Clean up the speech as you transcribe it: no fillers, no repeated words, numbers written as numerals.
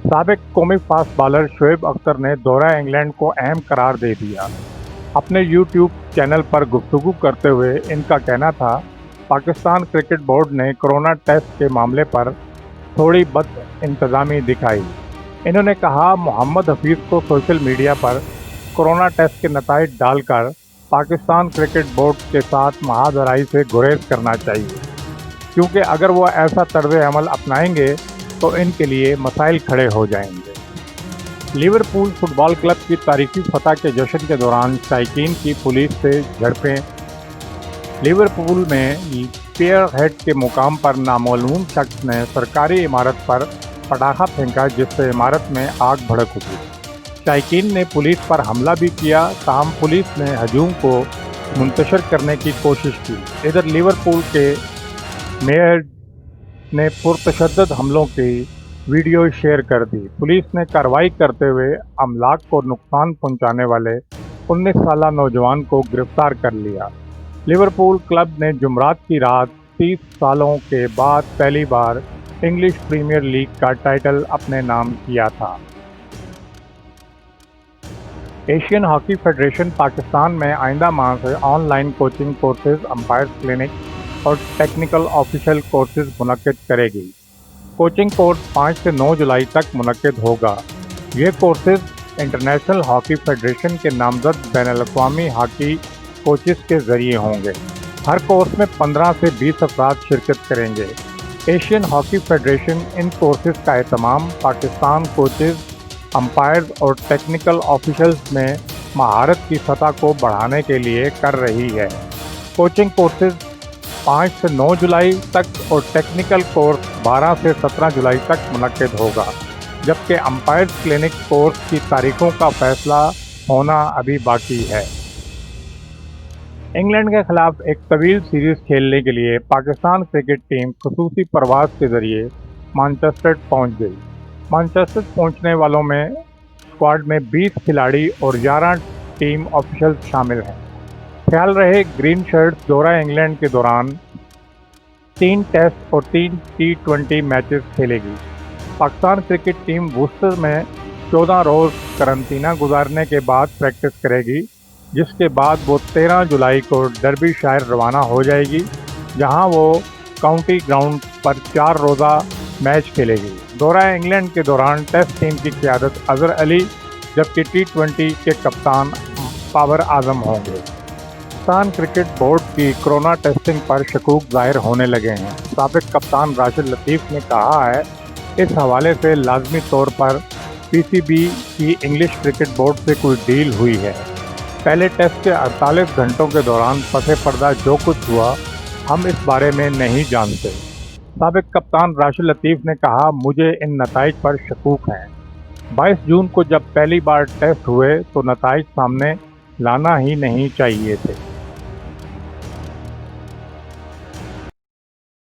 साबिक कौमी fast bowler Shoaib Akhtar ने दौरा इंग्लैंड को अहम करार दे दिया। अपने यूट्यूब चैनल पर गुफ्तगू करते हुए इनका कहना था, पाकिस्तान क्रिकेट बोर्ड ने कोरोना टेस्ट के मामले पर थोड़ी बदइंतजामी दिखाई। इन्होंने कहा, मोहम्मद हफीज को सोशल मीडिया पर कोरोना टेस्ट के नताइज डालकर पाकिस्तान क्रिकेट बोर्ड के साथ महाधराई से गुरेज करना चाहिए, क्योंकि अगर वो ऐसा तर्ज अमल अपनाएंगे तो इनके लिए मसाइल खड़े हो जाएंगे। लिवरपूल फुटबॉल क्लब की तारीखी फतह के जश्न के दौरान शायकीन की पुलिस से झड़पें। लिवरपूल में पियर हेड के मुकाम पर नामालूम शख्स ने सरकारी इमारत पर पटाखा फेंका, जिससे इमारत में आग भड़क उठी। शायकीन ने पुलिस पर हमला भी किया, ताहम पुलिस ने हजूम को मुंतशिर करने की कोशिश की। इधर लिवरपूल के मेयर ने पुरतशद्दद हमलों की वीडियो शेयर कर दी। पुलिस ने कार्रवाई करते हुए अमलाक को नुकसान पहुंचाने वाले 19 साला नौजवान को गिरफ्तार कर लिया। लिवरपूल क्लब ने जुमरात की रात 30 सालों के बाद पहली बार इंग्लिश प्रीमियर लीग का टाइटल अपने नाम किया था। एशियन हॉकी फेडरेशन पाकिस्तान में आइंदा माह से online coaching courses, umpire clinic और टेक्निकल ऑफिशियल कोर्सेज मुनक्किद करेगी। कोचिंग कोर्स 5 से 9 जुलाई तक मुनक्किद होगा। ये कोर्सेज इंटरनेशनल हॉकी फेडरेशन के नामजद बैनुल-अक़वामी हॉकी कोचेस के ज़रिए होंगे। हर कोर्स में 15 से 20 अफराद शिरकत करेंगे। एशियन हॉकी फेडरेशन इन कोर्सेज का एहतमाम पाकिस्तान कोचेज, अंपायर्स और टेक्निकल ऑफिशियल्स में महारत की सतह को बढ़ाने के लिए कर रही है। कोचिंग कोर्सेज 5 से 9 जुलाई तक और टेक्निकल कोर्स 12 से 17 जुलाई तक मुनक्किद होगा, जबकि अंपायर्स क्लिनिक कोर्स की तारीखों का फैसला होना अभी बाकी है। इंग्लैंड के खिलाफ एक तवील सीरीज खेलने के लिए पाकिस्तान क्रिकेट टीम खसूसी परवाज के जरिए मैनचेस्टर पहुंच गई। मैनचेस्टर पहुंचने वालों में स्क्वाड में 20 खिलाड़ी और 11 टीम ऑफिशियल्स शामिल हैं। ख्याल रहे, ग्रीन शर्ट्स दौरा इंग्लैंड के दौरान 3 टेस्ट और 3 T20 मैचेस खेलेगी। पाकिस्तान क्रिकेट टीम वुस्टर में 14 रोज़ करंतना गुजारने के बाद प्रैक्टिस करेगी, जिसके बाद वो 13 जुलाई को डर्बीशायर रवाना हो जाएगी, जहां वो काउंटी ग्राउंड पर 4 रोज़ा मैच खेलेगी। दौरा इंग्लैंड के दौरान टेस्ट टीम की क़यादत अजहर अली, जबकि T20 के कप्तान बाबर आजम होंगे। पाकिस्तान क्रिकेट बोर्ड की कोरोना टेस्टिंग पर शकूक ज़ाहिर होने लगे हैं। साबिक कप्तान राशिद लतीफ़ ने कहा है, इस हवाले से लाजमी तौर पर PCB की इंग्लिश क्रिकेट बोर्ड से कोई डील हुई है। पहले टेस्ट के 48 घंटों के दौरान पसे पर्दा जो कुछ हुआ, हम इस बारे में नहीं जानते। साबिक कप्तान राशिद लतीफ़ ने कहा, मुझे इन नताइज पर शकूक हैं। 22 जून को जब पहली बार टेस्ट हुए तो नताइज सामने लाना ही नहीं चाहिए थे।